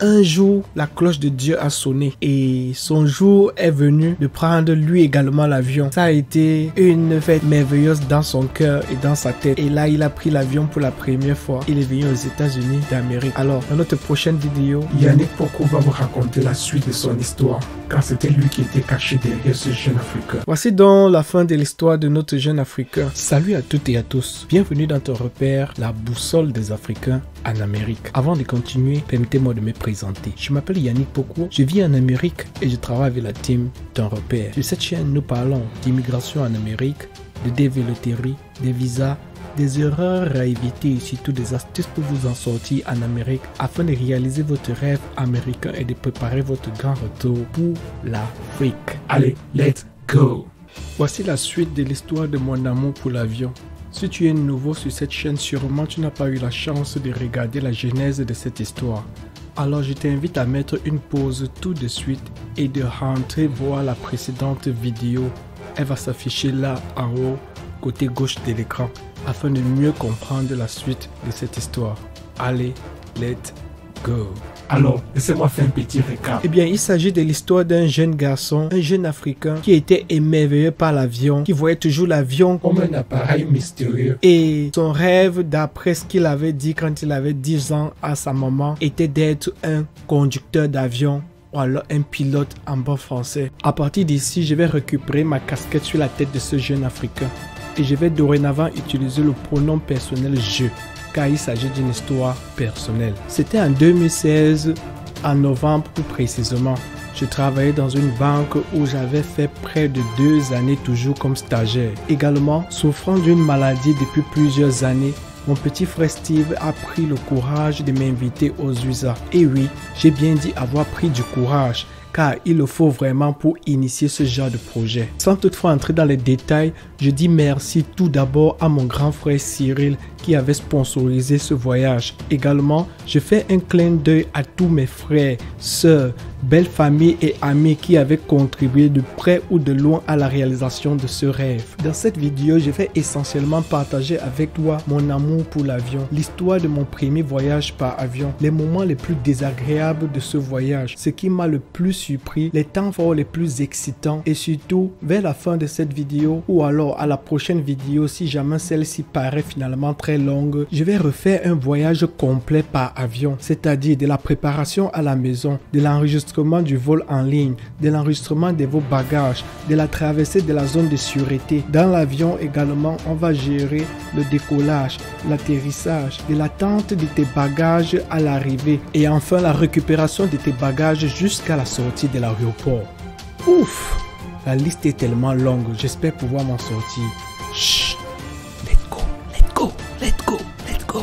un jour, la cloche de Dieu a sonné et son jour est venu de prendre lui également l'avion. Ça a été une fête merveilleuse dans son cœur et dans sa tête. Et là, il a pris l'avion pour la première fois. Il est venu aux États-Unis d'Amérique. Alors, dans notre prochaine vidéo, Yannick Pokou va vous raconter la suite de son histoire, car c'était lui qui était caché derrière ce jeune Africain. Voici donc la fin de l'histoire de notre jeune Africain. Salut à toutes et à tous. Bienvenue dans ton repère, la boussole des Africains en Amérique. Avant de continuer, permettez-moi de me présenter. Je m'appelle Yannick Pokou, je vis en Amérique et je travaille avec la team Ton Repère. Sur cette chaîne, nous parlons d'immigration en Amérique, de dévéloterie, des visas, des erreurs à éviter et surtout des astuces pour vous en sortir en Amérique afin de réaliser votre rêve américain et de préparer votre grand retour pour l'Afrique. Allez, let's go! Voici la suite de l'histoire de mon amour pour l'avion. Si tu es nouveau sur cette chaîne, sûrement tu n'as pas eu la chance de regarder la genèse de cette histoire. Alors je t'invite à mettre une pause tout de suite et de rentrer voir la précédente vidéo. Elle va s'afficher là en haut, côté gauche de l'écran, afin de mieux comprendre la suite de cette histoire. Allez, let's go! Alors, laissez-moi faire un petit récap. Eh bien, il s'agit de l'histoire d'un jeune garçon, un jeune Africain qui était émerveillé par l'avion, qui voyait toujours l'avion Comme un appareil mystérieux. et son rêve, d'après ce qu'il avait dit quand il avait 10 ans à sa maman, était d'être un conducteur d'avion ou alors un pilote en bon français. À partir d'ici, je vais récupérer ma casquette sur la tête de ce jeune Africain et je vais dorénavant utiliser le pronom personnel « je », car il s'agit d'une histoire personnelle. C'était en 2016, en novembre plus précisément. Je travaillais dans une banque où j'avais fait près de 2 années toujours comme stagiaire. Également, souffrant d'une maladie depuis plusieurs années, mon petit frère Steve a pris le courage de m'inviter aux USA. Et oui, j'ai bien dit avoir pris du courage, car il le faut vraiment pour initier ce genre de projet. Sans toutefois entrer dans les détails, je dis merci tout d'abord à mon grand frère Cyril qui avait sponsorisé ce voyage. Également, je fais un clin d'œil à tous mes frères, sœurs, belles familles et amis qui avaient contribué de près ou de loin à la réalisation de ce rêve. Dans cette vidéo, je vais essentiellement partager avec toi mon amour pour l'avion, l'histoire de mon premier voyage par avion, les moments les plus désagréables de ce voyage, ce qui m'a le plus surpris, les temps forts les plus excitants et surtout vers la fin de cette vidéo ou alors à la prochaine vidéo si jamais celle-ci paraît finalement très longue, je vais refaire un voyage complet par avion, c'est-à-dire de la préparation à la maison, de l'enregistrement du vol en ligne, de l'enregistrement de vos bagages, de la traversée de la zone de sûreté. Dans l'avion également, on va gérer le décollage, l'atterrissage, de l'attente de tes bagages à l'arrivée et enfin la récupération de tes bagages jusqu'à la sortie de l'aéroport. Ouf! La liste est tellement longue, j'espère pouvoir m'en sortir. Chut! Let's go, let's go, let's go, let's go!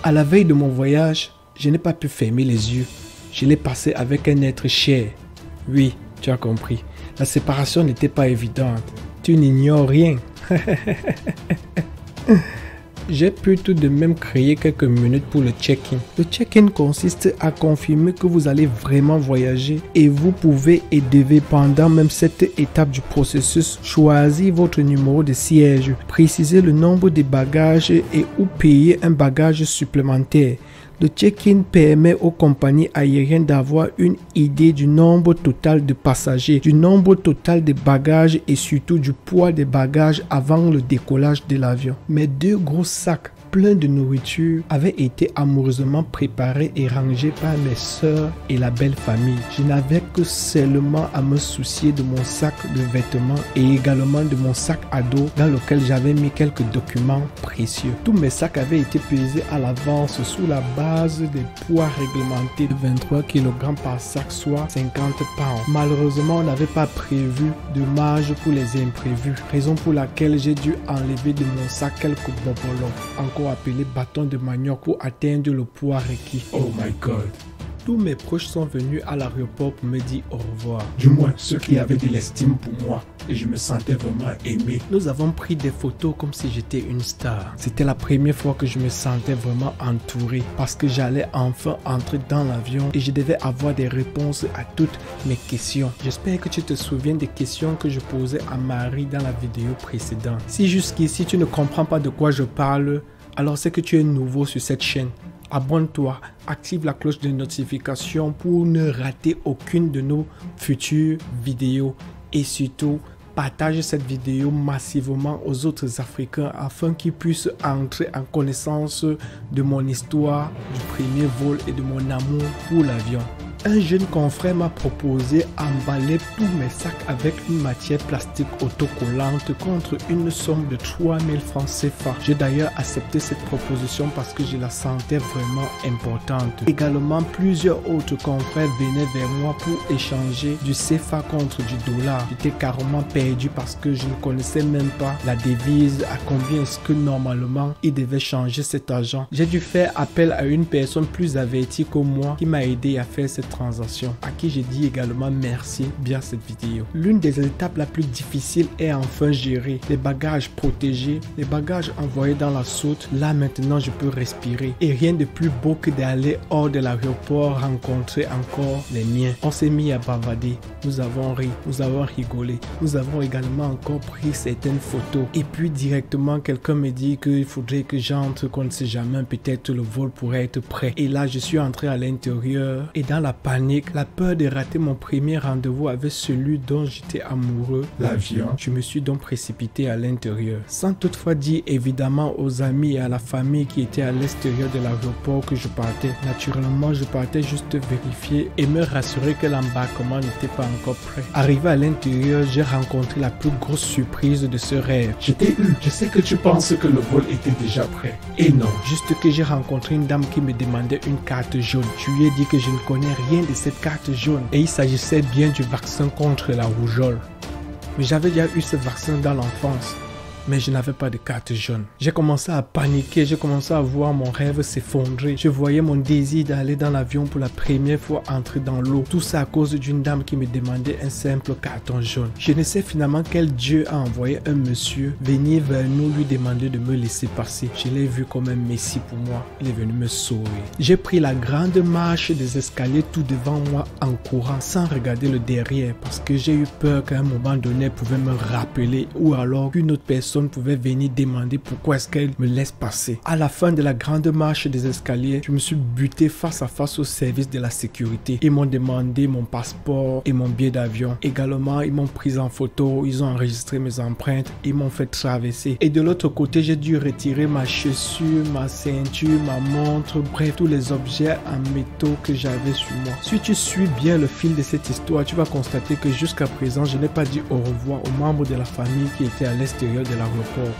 À la veille de mon voyage, je n'ai pas pu fermer les yeux. Je l'ai passé avec un être cher. Oui, tu as compris. La séparation n'était pas évidente. Tu n'ignores rien. J'ai pu tout de même créer quelques minutes pour le check-in. Le check-in consiste à confirmer que vous allez vraiment voyager et vous pouvez et devez pendant même cette étape du processus choisir votre numéro de siège, préciser le nombre de bagages et ou payer un bagage supplémentaire. Le check-in permet aux compagnies aériennes d'avoir une idée du nombre total de passagers, du nombre total de bagages et surtout du poids des bagages avant le décollage de l'avion. Mes 2 gros sacs pleins de nourriture avaient été amoureusement préparés et rangés par mes soeurs et la belle famille. Je n'avais que seulement à me soucier de mon sac de vêtements et également de mon sac à dos dans lequel j'avais mis quelques documents précieux. Tous mes sacs avaient été pesés à l'avance sous la base des poids réglementés de 23 kg par sac, soit 50 pounds. Malheureusement, on n'avait pas prévu de marge pour les imprévus, raison pour laquelle j'ai dû enlever de mon sac quelques bobolons, encore appelé bâton de manioc, pour atteindre le poids requis. Oh my God! Tous mes proches sont venus à l'aéroport pour me dire au revoir. Du moins, ceux qui avaient de l'estime pour moi. Et je me sentais vraiment aimé. Nous avons pris des photos comme si j'étais une star. C'était la première fois que je me sentais vraiment entouré parce que j'allais enfin entrer dans l'avion et je devais avoir des réponses à toutes mes questions. J'espère que tu te souviens des questions que je posais à Marie dans la vidéo précédente. Si jusqu'ici tu ne comprends pas de quoi je parle, alors c'est que tu es nouveau sur cette chaîne. Abonne-toi, active la cloche de notification pour ne rater aucune de nos futures vidéos et surtout partage cette vidéo massivement aux autres Africains afin qu'ils puissent entrer en connaissance de mon histoire, du premier vol et de mon amour pour l'avion. Un jeune confrère m'a proposé d'emballer tous mes sacs avec une matière plastique autocollante contre une somme de 3000 francs CFA. J'ai d'ailleurs accepté cette proposition parce que je la sentais vraiment importante. Également, plusieurs autres confrères venaient vers moi pour échanger du CFA contre du dollar. J'étais carrément perdu parce que je ne connaissais même pas la devise, à combien est-ce que normalement il devait changer cet argent. J'ai dû faire appel à une personne plus avertie que moi qui m'a aidé à faire cette transaction, à qui j'ai dit également merci bien cette vidéo. L'une des étapes la plus difficile est enfin gérée. Les bagages protégés, les bagages envoyés dans la soute. Là maintenant je peux respirer. Et rien de plus beau que d'aller hors de l'aéroport rencontrer encore les miens. On s'est mis à bavarder. Nous avons ri, nous avons rigolé. Nous avons également encore pris certaines photos. Et puis directement quelqu'un me dit qu'il faudrait que j'entre, qu'on ne sait jamais, peut-être le vol pourrait être prêt. Et là je suis entré à l'intérieur et dans la panique, la peur de rater mon premier rendez-vous avec celui dont j'étais amoureux, l'avion. Je me suis donc précipité à l'intérieur, sans toutefois dire évidemment aux amis et à la famille qui étaient à l'extérieur de l'aéroport que je partais. Naturellement, je partais juste vérifier et me rassurer que l'embarquement n'était pas encore prêt. Arrivé à l'intérieur, j'ai rencontré la plus grosse surprise de ce rêve. Je t'ai eu, je sais que tu penses que le vol était déjà prêt. Et non. Juste que j'ai rencontré une dame qui me demandait une carte jaune. Je lui ai dit que je ne connais rien de cette carte jaune et il s'agissait bien du vaccin contre la rougeole. Mais j'avais déjà eu ce vaccin dans l'enfance. Mais je n'avais pas de carte jaune. J'ai commencé à paniquer, j'ai commencé à voir mon rêve s'effondrer. Je voyais mon désir d'aller dans l'avion pour la première fois entrer dans l'eau. Tout ça à cause d'une dame qui me demandait un simple carton jaune. Je ne sais finalement quel Dieu a envoyé un monsieur venir vers nous lui demander de me laisser passer. Je l'ai vu comme un messie pour moi. Il est venu me sauver. J'ai pris la grande marche des escaliers tout devant moi en courant sans regarder le derrière parce que j'ai eu peur qu'à un moment donné elle pouvait me rappeler ou alors qu'une autre personne pouvait venir demander pourquoi est-ce qu'elle me laisse passer. À la fin de la grande marche des escaliers, je me suis buté face à face au service de la sécurité. Ils m'ont demandé mon passeport et mon billet d'avion. Également, ils m'ont pris en photo, ils ont enregistré mes empreintes, ils m'ont fait traverser. Et de l'autre côté, j'ai dû retirer ma chaussure, ma ceinture, ma montre, bref, tous les objets en métaux que j'avais sur moi. Si tu suis bien le fil de cette histoire, tu vas constater que jusqu'à présent, je n'ai pas dit au revoir aux membres de la famille qui étaient à l'extérieur de l'aéroport.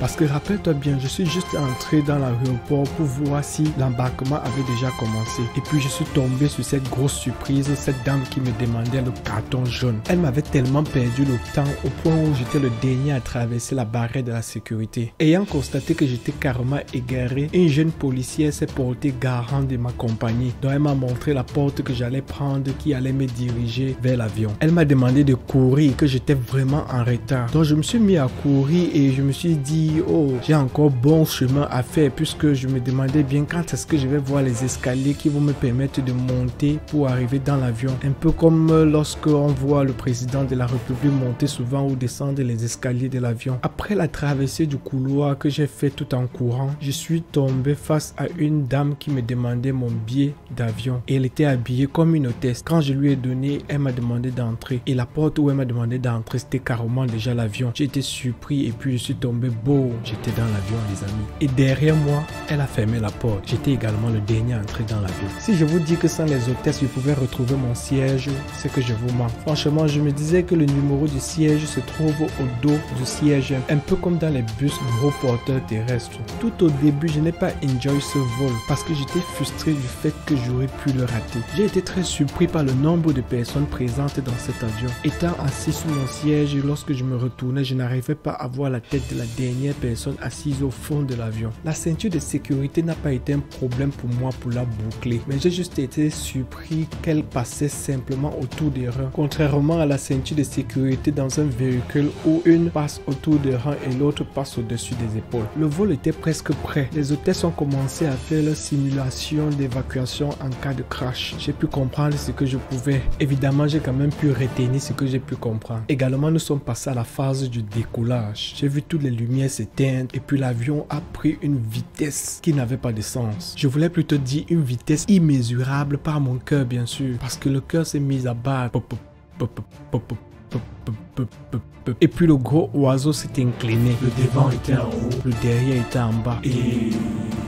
Parce que rappelle-toi bien, je suis juste entré dans l'aéroport pour voir si l'embarquement avait déjà commencé. Et puis je suis tombé sur cette grosse surprise, cette dame qui me demandait le carton jaune. Elle m'avait tellement perdu le temps au point où j'étais le dernier à traverser la barrière de la sécurité. Ayant constaté que j'étais carrément égaré, une jeune policière s'est portée garante de ma compagnie. Donc elle m'a montré la porte que j'allais prendre qui allait me diriger vers l'avion. Elle m'a demandé de courir, que j'étais vraiment en retard. Donc je me suis mis à courir et je me suis dit, oh, j'ai encore bon chemin à faire puisque je me demandais bien quand est-ce que je vais voir les escaliers qui vont me permettre de monter pour arriver dans l'avion. Un peu comme lorsque on voit le président de la République monter souvent ou descendre les escaliers de l'avion. Après la traversée du couloir que j'ai fait tout en courant, je suis tombé face à une dame qui me demandait mon billet d'avion. Et elle était habillée comme une hôtesse. Quand je lui ai donné, elle m'a demandé d'entrer. Et la porte où elle m'a demandé d'entrer, c'était carrément déjà l'avion. J'ai été surpris et puis je suis tombé beau. J'étais dans l'avion, les amis. Et derrière moi, elle a fermé la porte. J'étais également le dernier à entrer dans l'avion. Si je vous dis que sans les hôtesses, je pouvais retrouver mon siège, c'est que je vous mens. Franchement, je me disais que le numéro du siège se trouve au dos du siège. Un peu comme dans les bus gros porteurs terrestres. Tout au début, je n'ai pas enjoy ce vol parce que j'étais frustré du fait que j'aurais pu le rater. J'ai été très surpris par le nombre de personnes présentes dans cet avion. Étant assis sous mon siège, lorsque je me retournais, je n'arrivais pas à voir la tête de la dernière personne assise au fond de l'avion. La ceinture de sécurité n'a pas été un problème pour moi pour la boucler, mais j'ai juste été surpris qu'elle passait simplement autour des reins, contrairement à la ceinture de sécurité dans un véhicule où une passe autour des reins et l'autre passe au-dessus des épaules. Le vol était presque prêt. Les hôtesses ont commencé à faire leur simulation d'évacuation en cas de crash. J'ai pu comprendre ce que je pouvais. Évidemment, j'ai quand même pu retenir ce que j'ai pu comprendre. Également, nous sommes passés à la phase du décollage. J'ai vu tout toutes les lumières s'éteignent et puis l'avion a pris une vitesse qui n'avait pas de sens. Je voulais plutôt dire une vitesse immesurable par mon cœur bien sûr, parce que le cœur s'est mis à battre. Et puis le gros oiseau s'est incliné. Le devant était en haut. Le derrière était en bas. Et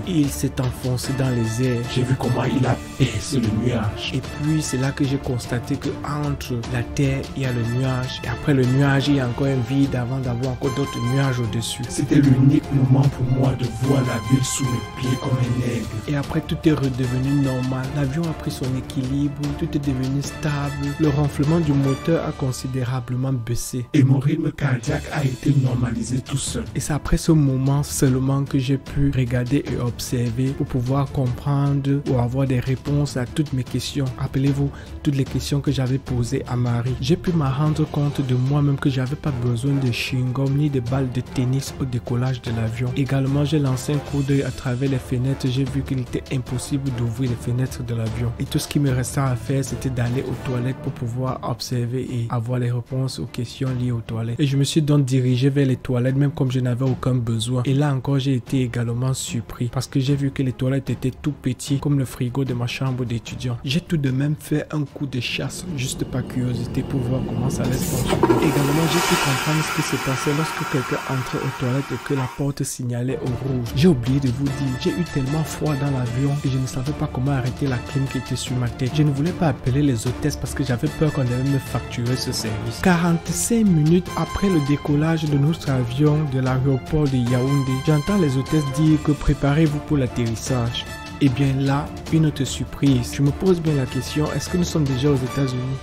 il s'est enfoncé dans les airs. j'ai vu comment il a percé le nuage. Et puis c'est là que j'ai constaté que entre la terre il y a le nuage. Et après le nuage il y a encore un vide avant d'avoir encore d'autres nuages au-dessus. C'était l'unique moment pour moi de voir la ville sous mes pieds comme un aigle. Et après tout est redevenu normal. L'avion a pris son équilibre, tout est devenu stable. Le renflement du moteur a considérablement baissé. Et mon rythme cardiaque a été normalisé tout seul. Et c'est après ce moment seulement que j'ai pu regarder et observer pour pouvoir comprendre ou avoir des réponses à toutes mes questions. Rappelez-vous, toutes les questions que j'avais posées à Marie. J'ai pu me rendre compte de moi-même que j'avais pas besoin de chewing-gum ni de balles de tennis au décollage de l'avion. Également, j'ai lancé un coup d'œil à travers les fenêtres. J'ai vu qu'il était impossible d'ouvrir les fenêtres de l'avion. Et tout ce qui me restait à faire, c'était d'aller aux toilettes pour pouvoir observer et avoir les réponses aux questions liées aux toilettes. Et je me suis donc dirigé vers les toilettes même comme je n'avais aucun besoin. Et là encore, j'ai été également surpris parce que j'ai vu que les toilettes étaient tout petits comme le frigo de ma chambre d'étudiant. J'ai tout de même fait un coup de chasse juste par curiosité pour voir comment ça allait se fonctionner. Également, j'ai pu comprendre ce qui se passait lorsque quelqu'un entrait aux toilettes et que la porte signalait au rouge. J'ai oublié de vous dire, j'ai eu tellement froid dans l'avion et je ne savais pas comment arrêter la clim qui était sur ma tête. Je ne voulais pas appeler les hôtesses parce que j'avais peur qu'on allait me facturer ce service. 45 minutes après le décollage de notre avion de l'aéroport de Yaoundé, j'entends les hôtesses dire que préparez-vous pour l'atterrissage. Et bien là, une autre surprise. Je me pose bien la question, est-ce que nous sommes déjà aux États-Unis?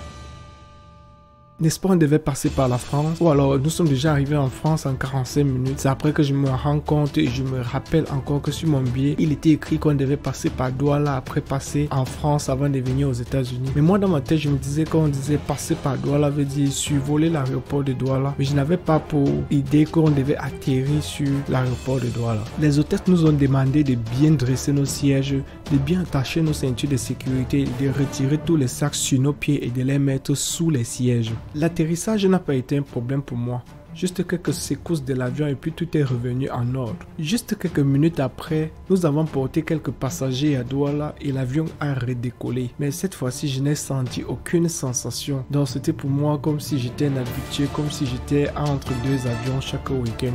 N'est-ce pas on devait passer par la France? Ou alors nous sommes déjà arrivés en France en 45 minutes. C'est après que je me rends compte et je me rappelle encore que sur mon billet, il était écrit qu'on devait passer par Douala, après passer en France avant de venir aux États-Unis. Mais moi dans ma tête, je me disais qu'on disait passer par Douala veut dire survoler l'aéroport de Douala. Mais je n'avais pas pour idée qu'on devait atterrir sur l'aéroport de Douala. Les hôtesses nous ont demandé de bien dresser nos sièges, de bien attacher nos ceintures de sécurité, de retirer tous les sacs sur nos pieds et de les mettre sous les sièges. L'atterrissage n'a pas été un problème pour moi. Juste quelques secousses de l'avion et puis tout est revenu en ordre. Juste quelques minutes après, nous avons porté quelques passagers à Douala et l'avion a redécollé. Mais cette fois-ci, je n'ai senti aucune sensation. Donc c'était pour moi comme si j'étais un habitué, comme si j'étais entre deux avions chaque week-end.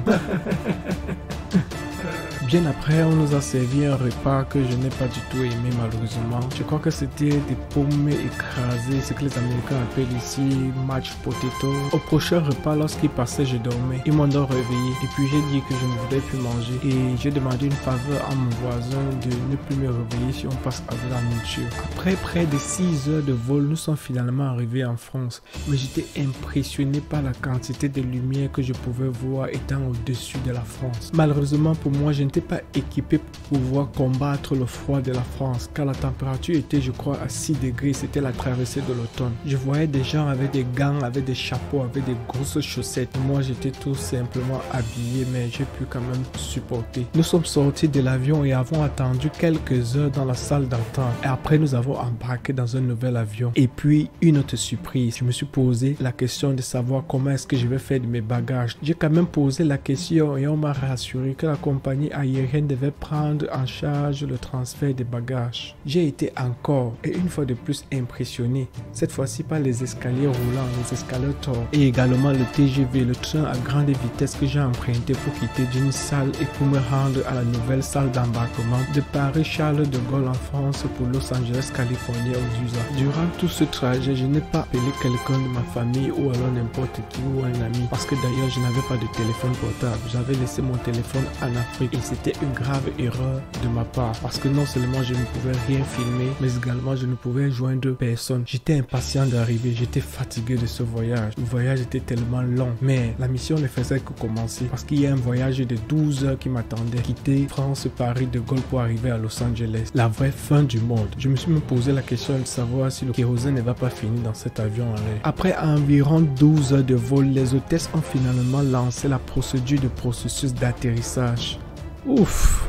Bien après, on nous a servi un repas que je n'ai pas du tout aimé malheureusement. Je crois que c'était des pommes écrasées, ce que les Américains appellent ici mashed potato. Au prochain repas, lorsqu'il passait, je dormais. Ils m'ont donc réveillé et puis j'ai dit que je ne voulais plus manger. Et j'ai demandé une faveur à mon voisin de ne plus me réveiller si on passe avec la nourriture. Après près de 6 heures de vol, nous sommes finalement arrivés en France. Mais j'étais impressionné par la quantité de lumière que je pouvais voir étant au-dessus de la France. Malheureusement pour moi, je n'étais pas équipé pour pouvoir combattre le froid de la France car la température était je crois à 6 degrés, c'était la traversée de l'automne. Je voyais des gens avec des gants, avec des chapeaux, avec des grosses chaussettes. Moi j'étais tout simplement habillé mais j'ai pu quand même supporter. Nous sommes sortis de l'avion et avons attendu quelques heures dans la salle d'attente et après nous avons embarqué dans un nouvel avion. Et puis une autre surprise, je me suis posé la question de savoir comment est-ce que je vais faire de mes bagages. J'ai quand même posé la question et on m'a rassuré que la compagnie aérienne devait prendre en charge le transfert des bagages. J'ai été encore et une fois de plus impressionné, cette fois-ci par les escaliers roulants, les escalators et également le TGV, le train à grande vitesse que j'ai emprunté pour quitter d'une salle et pour me rendre à la nouvelle salle d'embarquement de Paris-Charles de Gaulle en France pour Los Angeles, Californie aux USA. Durant tout ce trajet, je n'ai pas appelé quelqu'un de ma famille ou alors n'importe qui ou un ami parce que d'ailleurs je n'avais pas de téléphone portable. J'avais laissé mon téléphone en Afrique et c'était une grave erreur de ma part parce que non seulement je ne pouvais rien filmer mais également je ne pouvais joindre personne. J'étais impatient d'arriver, j'étais fatigué de ce voyage. Le voyage était tellement long mais la mission ne faisait que commencer parce qu'il y a un voyage de 12 heures qui m'attendait. Quitter France-Paris de Gaulle pour arriver à Los Angeles. La vraie fin du monde. Je me suis même posé la question de savoir si le kérosène ne va pas finir dans cet avion en l'air. Après environ 12 heures de vol, les hôtesses ont finalement lancé la procédure de processus d'atterrissage. Ouf!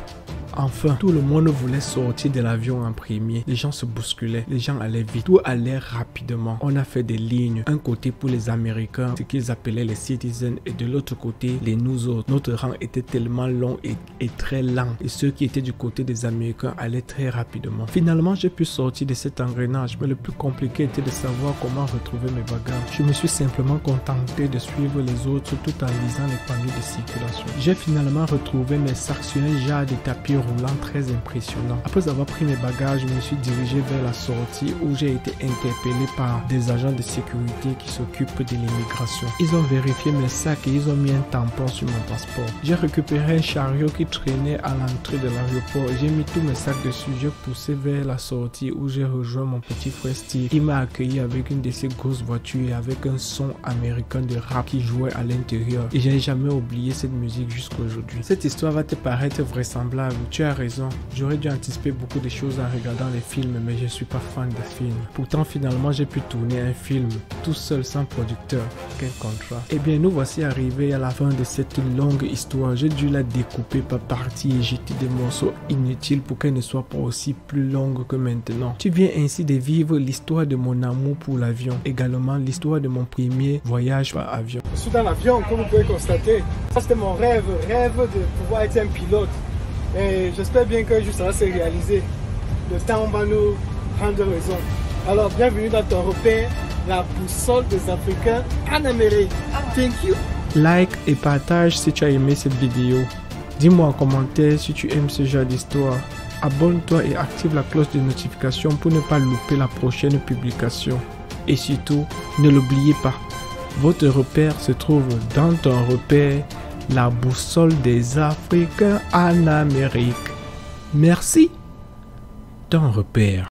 Enfin, tout le monde voulait sortir de l'avion en premier. Les gens se bousculaient, les gens allaient vite, tout allait rapidement. On a fait des lignes, un côté pour les Américains, ce qu'ils appelaient les citizens, et de l'autre côté, les nous autres. Notre rang était tellement long et très lent, et ceux qui étaient du côté des Américains allaient très rapidement. Finalement, j'ai pu sortir de cet engrenage, mais le plus compliqué était de savoir comment retrouver mes bagages. Je me suis simplement contenté de suivre les autres tout en lisant les panneaux de circulation. J'ai finalement retrouvé mes sacs sur un genre de tapis roulant très impressionnant. Après avoir pris mes bagages, je me suis dirigé vers la sortie où j'ai été interpellé par des agents de sécurité qui s'occupent de l'immigration. Ils ont vérifié mes sacs et ils ont mis un tampon sur mon passeport. J'ai récupéré un chariot qui traînait à l'entrée de l'aéroport. J'ai mis tous mes sacs dessus. J'ai poussé vers la sortie où j'ai rejoint mon petit frère Steve. Il m'a accueilli avec une de ses grosses voitures et avec un son américain de rap qui jouait à l'intérieur. Et je n'ai jamais oublié cette musique jusqu'à aujourd'hui. Cette histoire va te paraître vraisemblable. Tu as raison. J'aurais dû anticiper beaucoup de choses en regardant les films, mais je suis pas fan de films. Pourtant, finalement, j'ai pu tourner un film tout seul sans producteur. Quel contrat. Eh bien, nous voici arrivés à la fin de cette longue histoire. J'ai dû la découper par parties et jeter des morceaux inutiles pour qu'elle ne soit pas aussi plus longue que maintenant. Tu viens ainsi de vivre l'histoire de mon amour pour l'avion, également l'histoire de mon premier voyage par avion. Je suis dans l'avion, comme vous pouvez constater. Ça, c'était mon rêve de pouvoir être un pilote. Et j'espère bien que ça va se réaliser. Le temps va nous rendre raison. Alors, bienvenue dans ton repère, la boussole des Africains en Amérique. Thank you. Like et partage si tu as aimé cette vidéo. Dis-moi en commentaire si tu aimes ce genre d'histoire. Abonne-toi et active la cloche de notification pour ne pas louper la prochaine publication. Et surtout, ne l'oubliez pas, votre repère se trouve dans ton repère, la boussole des Africains en Amérique. Merci, ton repère.